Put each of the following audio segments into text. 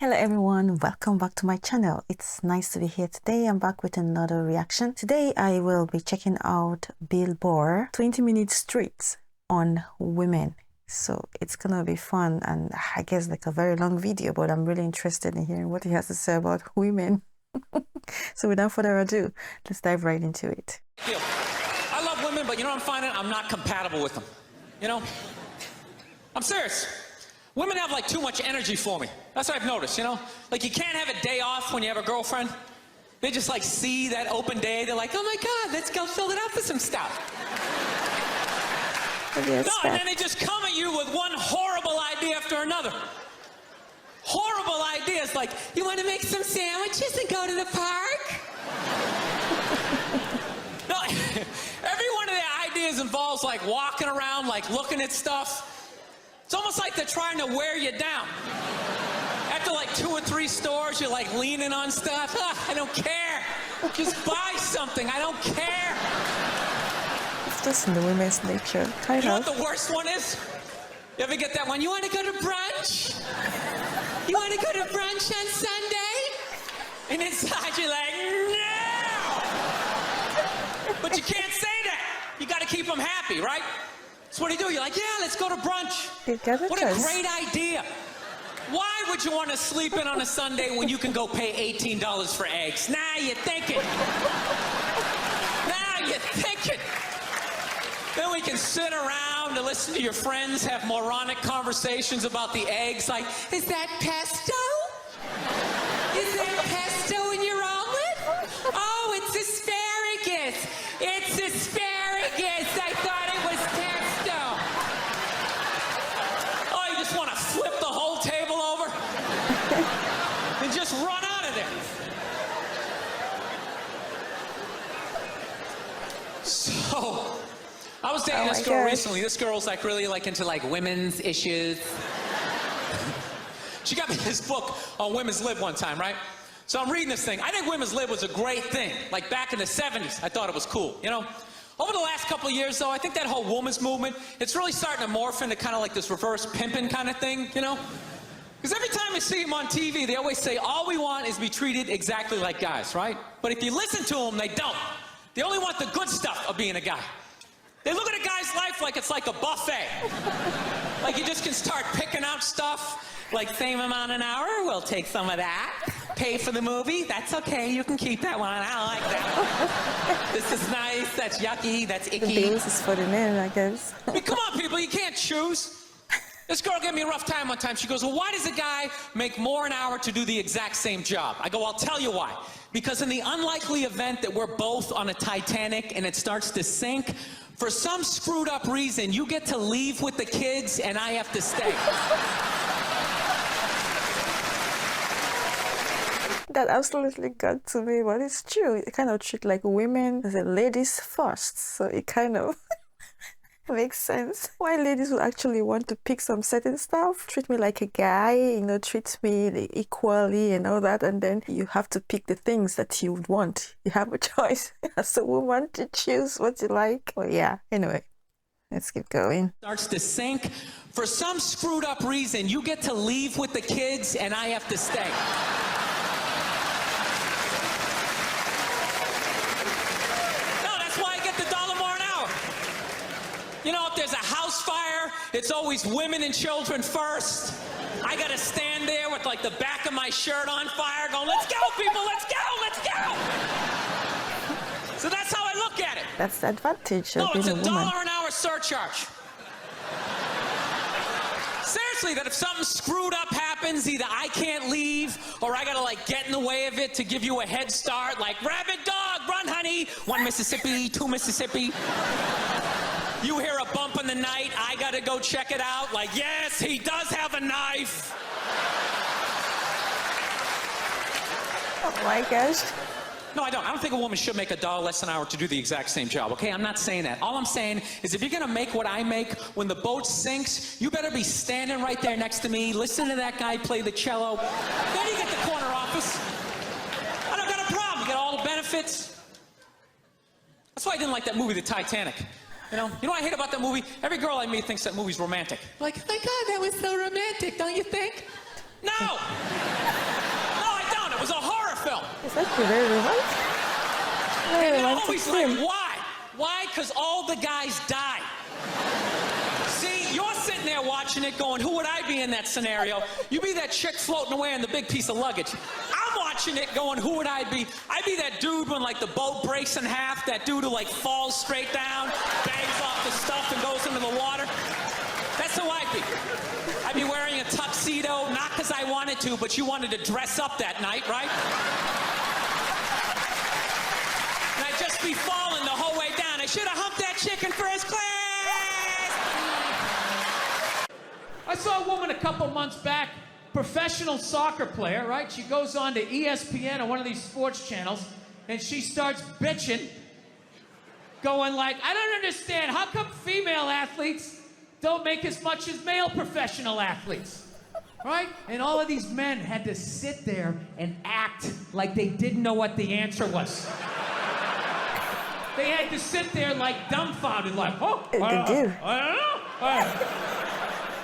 Hello everyone, welcome back to my channel. It's nice to be here today. I'm back with another reaction. Today I will be checking out Bill Burr 20-minute streets on women. So it's gonna be fun and I guess like a very long video, but I'm really interested in hearing what he has to say about women. So without further ado, let's dive right into it. I love women, but you know what I'm finding? I'm not compatible with them. You know? I'm serious. Women have like too much energy for me. That's what I've noticed, you know? Like you can't have a day off when you have a girlfriend. They just like see that open day. They're like, oh my God, let's go fill it up with some stuff. No, and then they just come at you with one horrible idea after another. Horrible ideas like, you want to make some sandwiches and go to the park? No, every one of their ideas involves like walking around, like looking at stuff. It's almost like they're trying to wear you down. After like 2 or 3 stores, you're like leaning on stuff. I don't care. Just buy something. I don't care. It's just in the women's nature, kind of. You know what the worst one is? You ever get that one? You want to go to brunch? You want to go to brunch on Sunday? And inside you're like, no! But you can't say that. You got to keep them happy, right? So what do? You're like, yeah, let's go to brunch. What a great idea. Why would you want to sleep in on a Sunday when you can go pay $18 for eggs? Now you're thinking. Now you're thinking. Then we can sit around and listen to your friends have moronic conversations about the eggs. Like, is that pesto? Is there pesto in your omelet? Oh, it's asparagus. It's asparagus. I thought it was pesto. And just run out of there. So, I was dating this girl recently. This girl's like really like into like women's issues. She got me this book on women's lib one time, right? So I'm reading this thing. I think women's lib was a great thing. Like back in the 70s, I thought it was cool, you know? Over the last couple of years, though, I think that whole women's movement, it's really starting to morph into kind of like this reverse pimping kind of thing, you know? Because every time I see them on TV, they always say, all we want is to be treated exactly like guys, right? But if you listen to them, they don't. They only want the good stuff of being a guy. They look at a guy's life like it's like a buffet. Like you just can start picking out stuff, like same amount an hour, we'll take some of that. Pay for the movie, that's okay, you can keep that one, I like that. This is nice, that's yucky, that's icky. The bills is for the men, I guess. I mean, come on, people, you can't choose. This girl gave me a rough time one time. She goes, well, why does a guy make more an hour to do the exact same job? I go, I'll tell you why. Because in the unlikely event that we're both on a Titanic and it starts to sink, for some screwed up reason, you get to leave with the kids and I have to stay. That absolutely got to me, but it's true. It kind of treat like women as a ladies first, so it kind of makes sense why ladies would actually want to pick some certain stuff. Treat me like a guy, you know, treat me equally and all that, and then you have to pick the things that you would want. You have a choice as a woman to choose what you like. Well, yeah, anyway, let's keep going. Starts to sink. For some screwed up reason, you get to leave with the kids and I have to stay. You know, if there's a house fire, it's always women and children first. I gotta stand there with like the back of my shirt on fire going, let's go, people, let's go, let's go. So that's how I look at it. That's the advantage of being a woman. No, it's $1 an hour surcharge. Seriously, that if something screwed up happens, either I can't leave or I gotta like get in the way of it to give you a head start, like rabid dog, run honey, 1 Mississippi, 2 Mississippi. You hear a bump in the night, I gotta go check it out, like, yes, he does have a knife. Oh my gosh. No, I don't. I don't think a woman should make $1 less an hour to do the exact same job, okay? I'm not saying that. All I'm saying is if you're gonna make what I make, when the boat sinks, you better be standing right there next to me, listen to that guy play the cello. Then you get the corner office. I don't got a problem. You get all the benefits. That's why I didn't like that movie, The Titanic. You know what I hate about that movie? Every girl I meet thinks that movie's romantic. Like, oh my God, that was so romantic, don't you think? No! It's actually very romantic. Very And they're romantic always scene. like, why? Why? Because all the guys die. See, you're sitting there watching it going, who would I be in that scenario? You be that chick floating away in the big piece of luggage. I'm watching it going, who would I be? I'd be that dude when like the boat breaks in half, that dude who like falls straight down, bangs off the stuff and goes into the water. That's who I'd be. I'd be wearing a tuxedo, not because I wanted to, but you wanted to dress up that night, right? And I'd just be falling the whole way down. I should have humped that chick in first class. I saw a woman a couple months back, professional soccer player, right? She goes on to ESPN or one of these sports channels, and she starts bitching, going like, I don't understand, how come female athletes don't make as much as male professional athletes, right? And all of these men had to sit there and act like they didn't know what the answer was. They had to sit there like dumbfounded, like, oh, I don't know.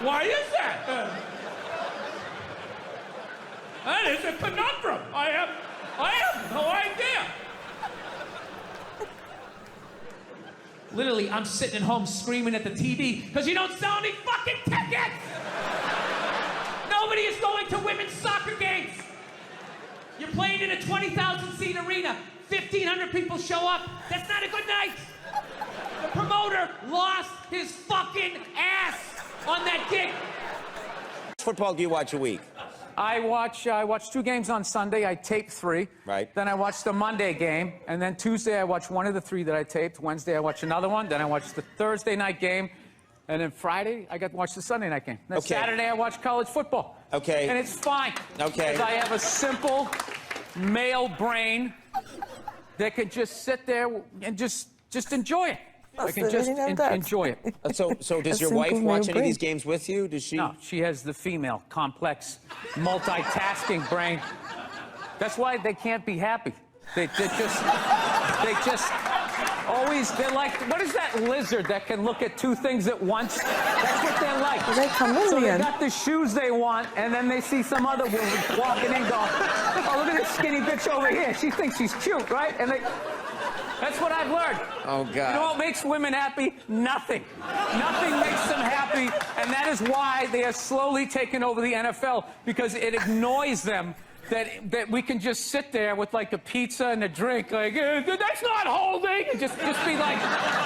Why is that? That is a conundrum. I have no idea. Literally, I'm sitting at home screaming at the TV because you don't sell any fucking tickets. Nobody is going to women's soccer games. You're playing in a 20,000 seat arena. 1,500 people show up. That's not a good night. The promoter lost his fucking ass on that gig. Football do you watch a week? I watch 2 games on Sunday. I tape 3. Right. Then I watch the Monday game, and then Tuesday I watch one of the 3 that I taped. Wednesday I watch another one. Then I watch the Thursday night game, and then Friday I get to watch the Sunday night game. Then Okay. Saturday I watch college football. Okay. And it's fine. Okay. Because I have a simple male brain that can just sit there and just enjoy it. I can just enjoy it. So does A your wife simple watch male any of brain. these games with you? Does she? No, she has the female, complex, multitasking brain. That's why they can't be happy. They just always, they're like, what is that lizard that can look at 2 things at once? That's what they're like. They're chameleon. So they got the shoes they want, and then they see some other woman walking in going, oh, look at this skinny bitch over here. She thinks she's cute, right? And that's what I've learned. Oh, God. You know what makes women happy? Nothing. Nothing makes them happy, and that is why they are slowly taking over the NFL, because it annoys them that we can just sit there with like a pizza and a drink, like, that's not holding, and just be like,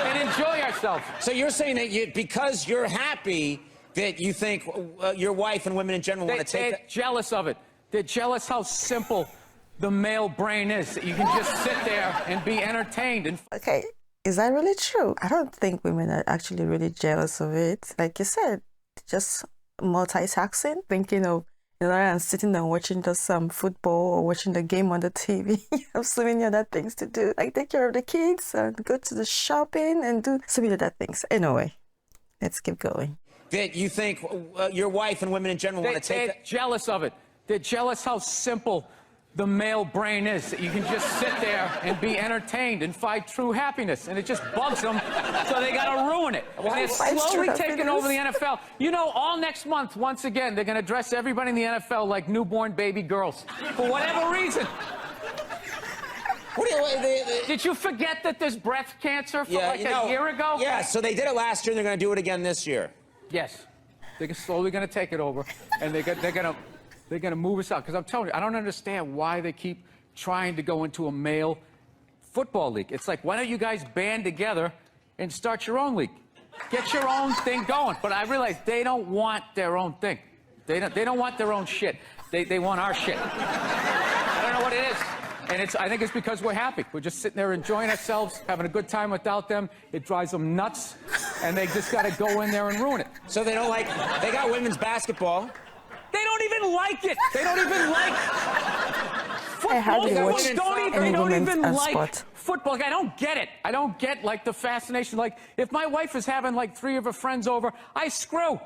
and enjoy ourselves. So you're saying that because you're happy that you think your wife and women in general want to take They're that? jealous of it. They're jealous how simple the male brain is, that you can just sit there and be entertained. And Okay, is that really true? I don't think women are actually really jealous of it. Like you said, just multitasking, thinking of, rather than sitting and watching just some football or watching the game on the TV. You have so many other things to do, like take care of the kids and go to the shopping and do so many other things. Anyway, let's keep going. That you think your wife and women in general want to take they're that? jealous of it. They're jealous how simple the male brain is, that you can just sit there and be entertained and find true happiness, and it just bugs them, so they gotta ruin it. And they're Find true slowly taking happiness? over the NFL. You know, all next month, once again, they're gonna dress everybody in the NFL like newborn baby girls, for whatever reason. What do you, Did you forget that there's breast cancer for yeah, like you know, a year ago? Yeah, so they did it last year, and they're going to do it again this year. Yes. They're slowly gonna take it over, and they're gonna move us out. Because I'm telling you, I don't understand why they keep trying to go into a male football league. It's like, why don't you guys band together and start your own league? Get your own thing going. But I realize they don't want their own thing. They don't want their own shit. They want our shit. I don't know what it is. And I think it's because we're happy. We're just sitting there enjoying ourselves, having a good time without them. It drives them nuts, and they just got to go in there and ruin it. So they don't like, they got women's basketball. They don't even like it. They don't even like I hardly football. watch They any don't women's even like sport. football. Like, I don't get it. I don't get, like, the fascination. Like, if my wife is having, like, 3 of her friends over, I screw.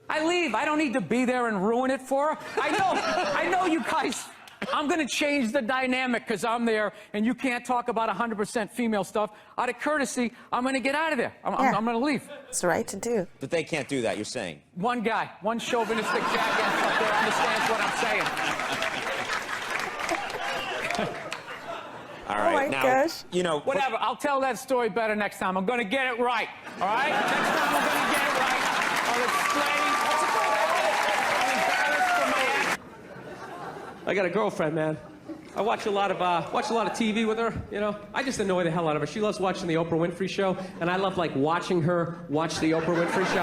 I leave. I don't need to be there and ruin it for her. I know you guys. I'm going to change the dynamic because I'm there, and you can't talk about 100% female stuff. Out of courtesy, I'm going to get out of there. I'm going to leave. It's the right to do. But they can't do that, you're saying. One guy, one chauvinistic jackass up there understands what I'm saying. All Oh right. my now, gosh. you know, Whatever. I'll tell that story better next time. I'm going to get it right. All right? Next time I'm going to get it right. I'll explain. I'm embarrassed for my act. I got a girlfriend, man. I watch a lot of TV with her, you know. I just annoy the hell out of her. She loves watching the Oprah Winfrey Show, and I love, like, watching her watch the Oprah Winfrey Show.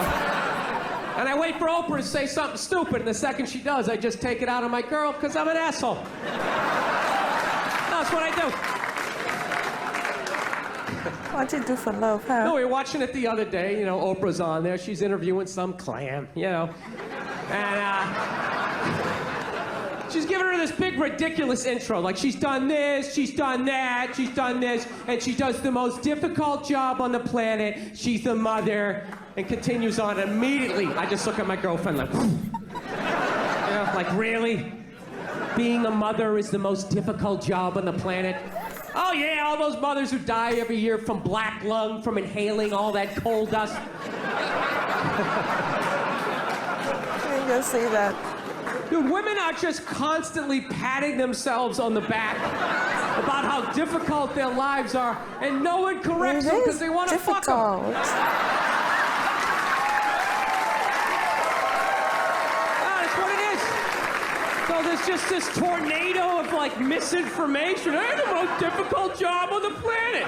And I wait for Oprah to say something stupid, and the second she does, I just take it out on my girl, because I'm an asshole. That's what I do. What do you do for love, huh? No, we were watching it the other day. You know, Oprah's on there. She's interviewing some clam, you know. And, she's giving her this big, ridiculous intro. Like, she's done this, she's done that, she's done this, and she does the most difficult job on the planet. She's a mother, and continues on. Immediately, I just look at my girlfriend like, you know, like, really? Being a mother is the most difficult job on the planet? Oh, yeah, all those mothers who die every year from black lung, from inhaling all that coal dust. You just say that. Dude, women are just constantly patting themselves on the back about how difficult their lives are, and no one corrects them because they want to fuck them. That's what it is. So there's just this tornado of, like, misinformation. I had the most difficult job on the planet.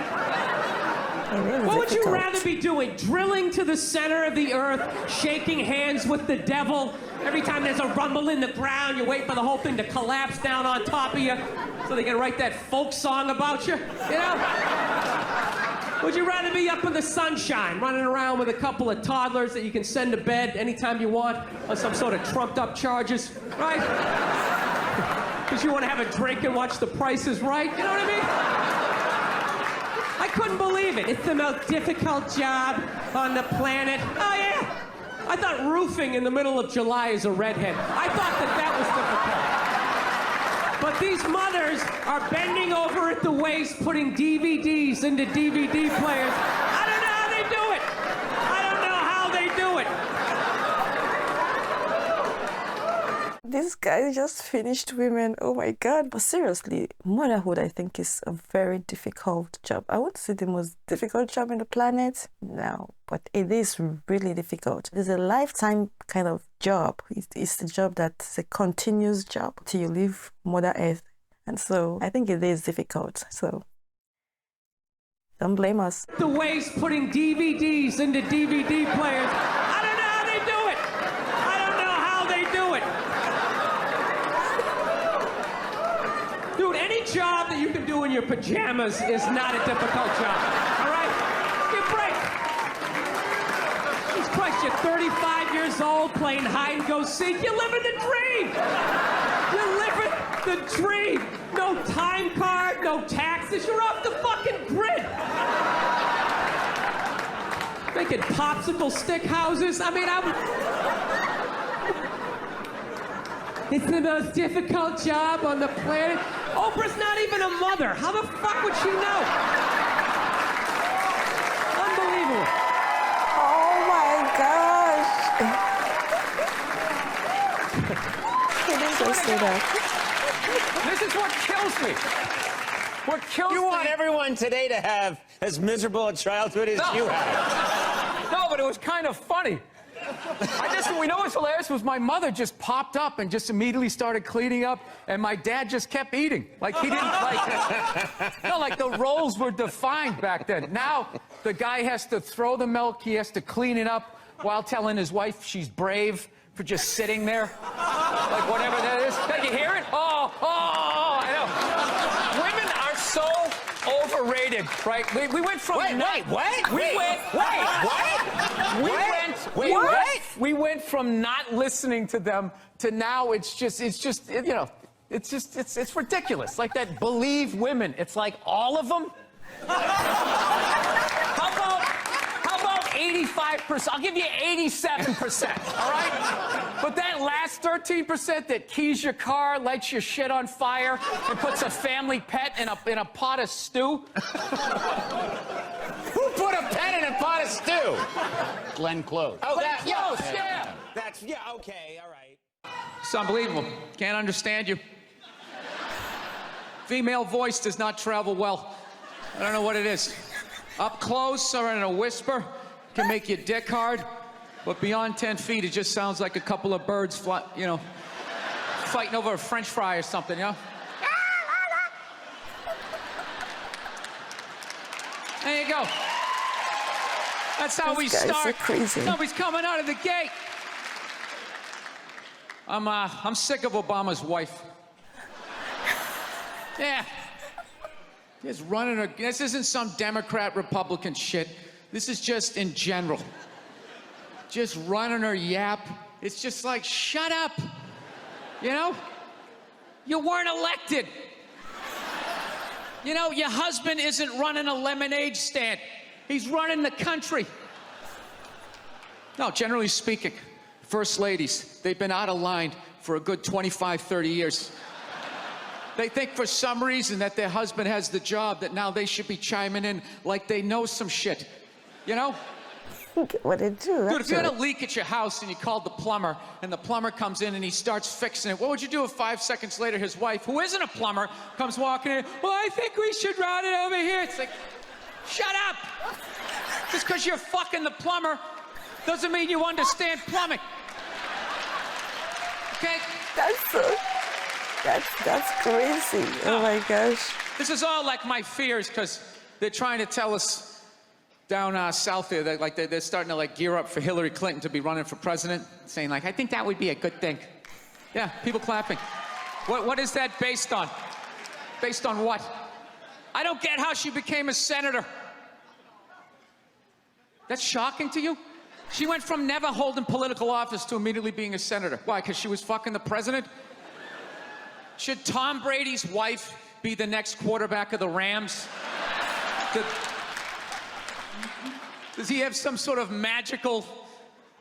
What would you rather be doing? Drilling to the center of the earth, shaking hands with the devil? Every time there's a rumble in the ground, you wait for the whole thing to collapse down on top of you so they can write that folk song about you, you know? Would you rather be up in the sunshine, running around with a couple of toddlers that you can send to bed anytime you want on some sort of trumped up charges, right? Because you want to have a drink and watch The Price is Right, you know what I mean? I couldn't believe it. It's the most difficult job on the planet. Oh, yeah. I thought roofing in the middle of July is a redhead. I thought that was difficult. But these mothers are bending over at the waist, putting DVDs into DVD players. I don't know how they do it. I don't know how they do it. This guy just finished Women. Oh my God. But seriously, motherhood, I think, is a very difficult job. I won't say the most difficult job on the planet. No, but it is really difficult. It's a lifetime kind of job. It's a job that's a continuous job till you leave Mother Earth. And so I think it is difficult. So don't blame us. The waist, putting DVDs into DVD players. I don't know how they do it. I don't know how they do it. Dude, any job that you can do in your pajamas is not a difficult job, all right? Give a break. Jesus Christ, you're 35 years old playing hide and go seek. You're living the dream. You're living the dream. No time card, no taxes. You're off the fucking grid. Making popsicle stick houses. I mean, it's the most difficult job on the planet. Oprah's not even a mother. How the fuck would she know? Unbelievable. Oh my gosh. He didn't just say that. This is what kills me. What kills me. You want everyone today to have as miserable a childhood as you had. No, but it was kind of funny. We know what's hilarious was my mother just popped up and just immediately started cleaning up, and my dad just kept eating. Like, he didn't, like, no, like the roles were defined back then. Now, the guy has to throw the milk, he has to clean it up while telling his wife she's brave for just sitting there. Like, whatever that is. Can you hear it? Oh, I know. Women are so overrated, right? We went from... We went from not listening to them to now it's ridiculous. Like that Believe Women. It's like all of them. How about 85%? I'll give you 87%, all right? But that last 13% that keys your car, lights your shit on fire, and puts a family pet in a pot of stew. Who put a pet in a pot of stew? Glenn Close. Oh, Glenn Close, yeah. That's, yeah, okay, all right. It's unbelievable. Can't understand you. Female voice does not travel well. I don't know what it is. Up close or in a whisper can make your dick hard, but beyond 10 feet, it just sounds like a couple of birds fighting over a French fry or something, you know? There you go. That's how we These guys start. are crazy. Nobody's coming out of the gate. I'm sick of Obama's wife. Yeah. Just running her. This isn't some Democrat Republican shit. This is just in general. Just running her yap. It's just like, shut up. You know? You weren't elected. You know, your husband isn't running a lemonade stand. He's running the country. No, generally speaking, first ladies, they've been out of line for a good 25, 30 years. They think for some reason that their husband has the job, that now they should be chiming in like they know some shit. You know? What they do, Dude, if you had a actually. leak at your house and you called the plumber, and the plumber comes in and he starts fixing it, what would you do if 5 seconds later his wife, who isn't a plumber, comes walking in, well, I think we should route it over here. It's like, shut up! Just because you're fucking the plumber doesn't mean you understand plumbing. Okay? That's crazy. Oh my gosh. This is all like my fears, because they're trying to tell us down south there that they're starting to like gear up for Hillary Clinton to be running for president, saying like, I think that would be a good thing. Yeah, people clapping. What is that based on? Based on what? I don't get how she became a senator. That's shocking to you? She went from never holding political office to immediately being a senator. Why, because she was fucking the president? Should Tom Brady's wife be the next quarterback of the Rams? Does he have some sort of magical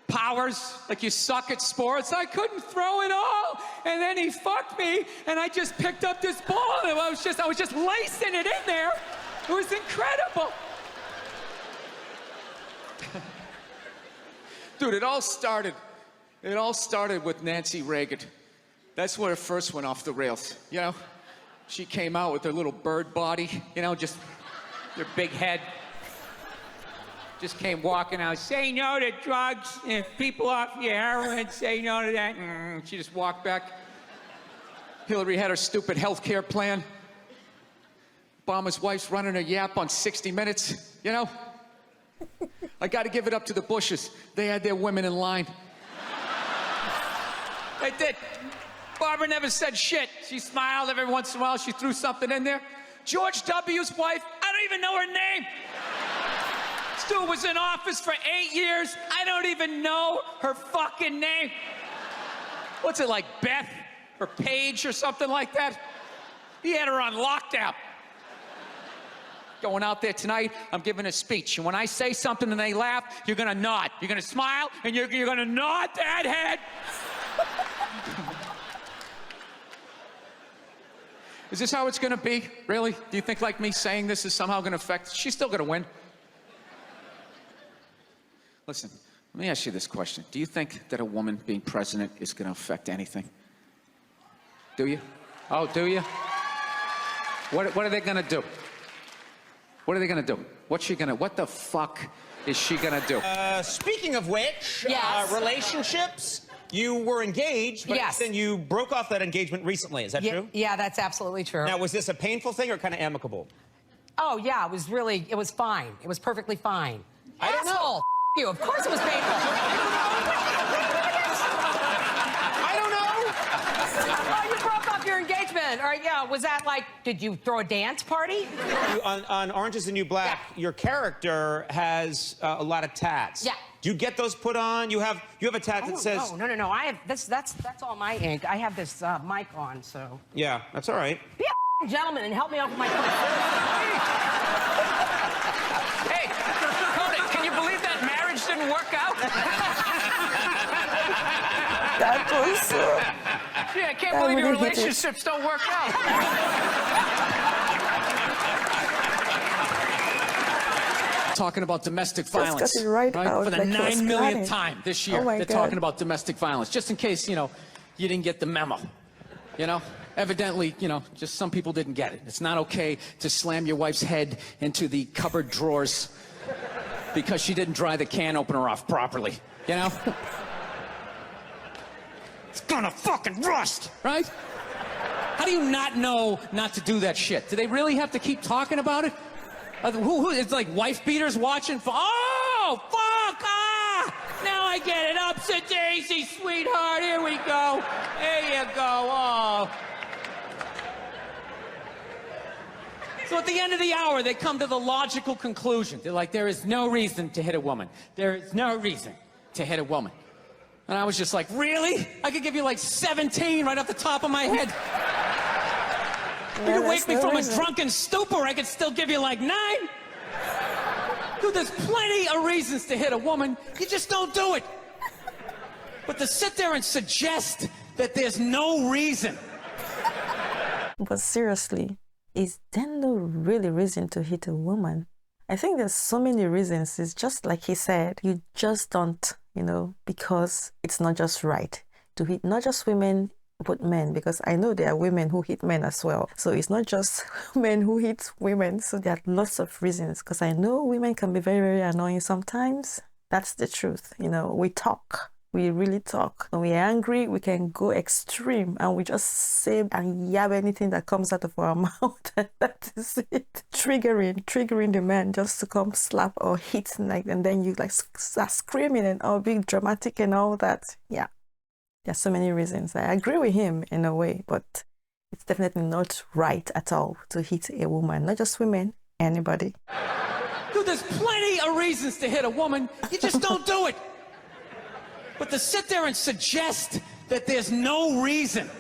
powers? Like, you suck at sports? I couldn't throw it all, and then he fucked me, and I just picked up this ball, and I was just lacing it in there. It was incredible. Dude, it all started with Nancy Reagan. That's where it first went off the rails, you know? She came out with her little bird body, you know, just her big head. Just came walking out, say no to drugs, and people off your heroin, say no to that. She just walked back. Hillary had her stupid health care plan. Obama's wife's running her yap on 60 Minutes, you know? I gotta give it up to the Bushes. They had their women in line. They did. Barbara never said shit. She smiled every once in a while. She threw something in there. George W.'s wife, I don't even know her name. Stu was in office for 8 years. I don't even know her fucking name. What's it, like Beth or Paige or something like that? He had her on lockdown. Going out there tonight, I'm giving a speech. And when I say something and they laugh, you're gonna nod. You're gonna smile, and you're gonna nod that head. Is this how it's gonna be? Really? Do you think like me saying this is somehow gonna affect? She's still gonna win. Listen, let me ask you this question. Do you think that a woman being president is gonna affect anything? Do you? Oh, do you? What are they gonna do? What are they gonna do? What the fuck is she gonna do? Speaking of which, Yes. relationships, you were engaged, but Yes. then you broke off that engagement recently. Is that true? Yeah, that's absolutely true. Now, was this a painful thing or kind of amicable? Oh, yeah, it was fine. It was perfectly fine. I don't know. Asshole, you. Of course it was painful. I don't know. Oh, you broke off your engagement. Or, yeah, was that like, did you throw a dance party? On Orange is the New Black, your character has a lot of tats. Yeah. Do you get those put on? You have a tat that says... No. I have that's all my ink. I have this mic on, so. Yeah, that's all right. Be a gentleman and help me out with my. Hey, Cody, can you believe that marriage didn't work out? That was Yeah, I can't believe your relationships don't work out. Talking about domestic violence, got it right out, for the like he was 9 millionth planning. time this year. Oh my They're God. talking about domestic violence, just in case, you know, you didn't get the memo, you know? evidently, you know, just some people didn't get it. It's not okay to slam your wife's head into the cupboard drawers because she didn't dry the can opener off properly, you know? It's gonna fucking rust, right? How do you not know not to do that shit? Do they really have to keep talking about it? It's like wife beaters watching? Oh, fuck! Ah! Now I get it. Upset daisy, sweetheart. Here we go. There you go. Oh. So at the end of the hour, they come to the logical conclusion. They're like, there is no reason to hit a woman. There is no reason to hit a woman. And I was just like, really? I could give you like 17 right off the top of my head. Yeah, you could wake me from reason. a drunken stupor, I could still give you like 9. Dude, there's plenty of reasons to hit a woman. You just don't do it. But to sit there and suggest that there's no reason. But seriously, is there no really reason to hit a woman? I think there's so many reasons. It's just like he said, you just don't, you know, because it's not just right to hit not just women, but men, because I know there are women who hit men as well. So it's not just men who hit women. So there are lots of reasons, because I know women can be very, very annoying sometimes. That's the truth. You know, we talk. We really talk. When we're angry, we can go extreme and we just say and yab anything that comes out of our mouth. And that is it. Triggering the man just to come slap or hit, like, and then you like start screaming and all big dramatic and all that. Yeah. There's so many reasons. I agree with him in a way, but it's definitely not right at all to hit a woman. Not just women, anybody. Dude, there's plenty of reasons to hit a woman. You just don't do it. But to sit there and suggest that there's no reason.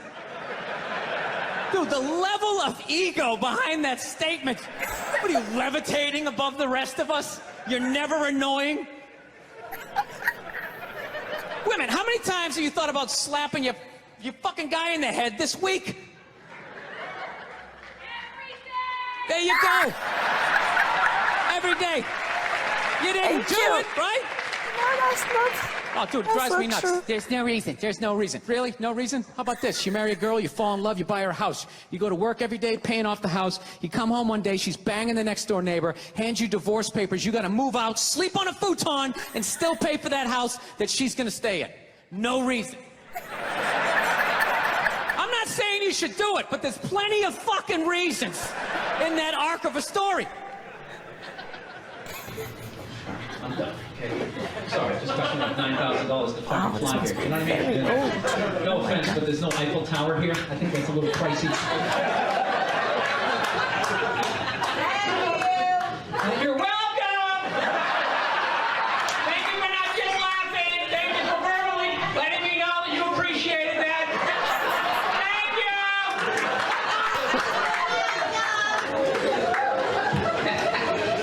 Dude, the level of ego behind that statement. What are you, levitating above the rest of us? You're never annoying? Women, how many times have you thought about slapping your fucking guy in the head this week? There you go. Every day. You didn't do it, right? No, that's not. Oh, dude, it drives me nuts. True. There's no reason. There's no reason. Really? No reason? How about this? You marry a girl, you fall in love, you buy her a house. You go to work every day, paying off the house. You come home one day, she's banging the next door neighbor, hands you divorce papers. You got to move out, sleep on a futon, and still pay for that house that she's going to stay in. No reason. I'm not saying you should do it, but there's plenty of fucking reasons in that arc of a story. I'm done. Okay. Sorry, just got $9,000 to fucking fly here. You know what I mean? No offense, but there's no Eiffel Tower here. I think that's a little pricey. You're welcome! Thank you for not just laughing. Thank you for verbally letting me know that you appreciated that. Thank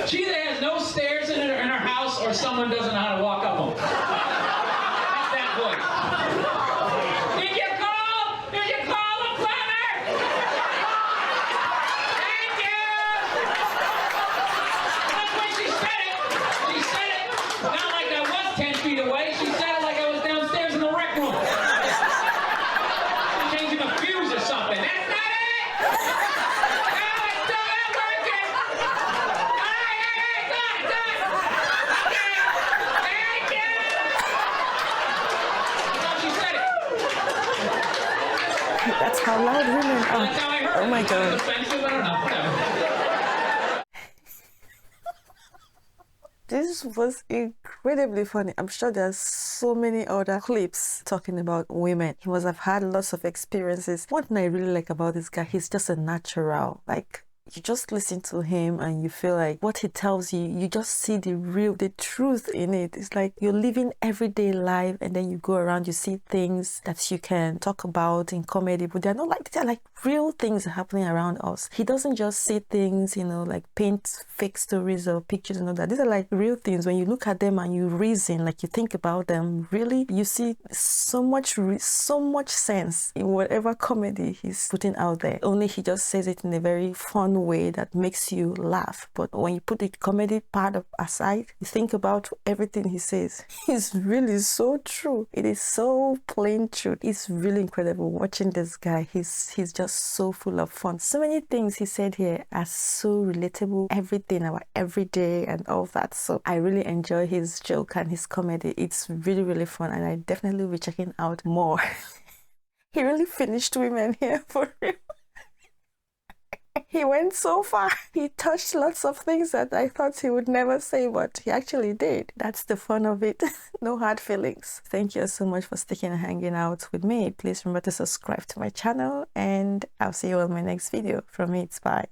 you! She either has no stairs in her house or someone doesn't know how to walk up them. That's that voice. Did you call? Did you call the plumber? Thank you! That's when she said it. She said it not like I was 10 feet away. She said it like I was downstairs in the rec room. Changing a fuse or something. That's not it! No, it's still not working! That's how loud women are. Oh my God. This was incredibly funny. I'm sure there's so many other clips talking about women. He must have had lots of experiences. One thing I really like about this guy, he's just a natural. Like, you just listen to him and you feel like what he tells you, you just see the truth in it. It's like you're living everyday life and then you go around, you see things that you can talk about in comedy, but they're like real things happening around us. He doesn't just see things, you know, like paint fake stories or pictures and all that. These are like real things. When you look at them and you reason, like you think about them, really, you see so much sense in whatever comedy he's putting out there. Only he just says it in a very fun own way that makes you laugh. But when you put the comedy part aside, you think about everything he says. It's really so true. It is so plain truth. It's really incredible watching this guy. He's just so full of fun. So many things he said here are so relatable. Everything about every day and all that. So I really enjoy his joke and his comedy. It's really, really fun, and I definitely will be checking out more. He really finished women here for real. He went so far. He touched lots of things that I thought he would never say, but he actually did. That's the fun of it. No hard feelings. Thank you so much for sticking and hanging out with me. Please remember to subscribe to my channel, and I'll see you on my next video. From me, it's bye.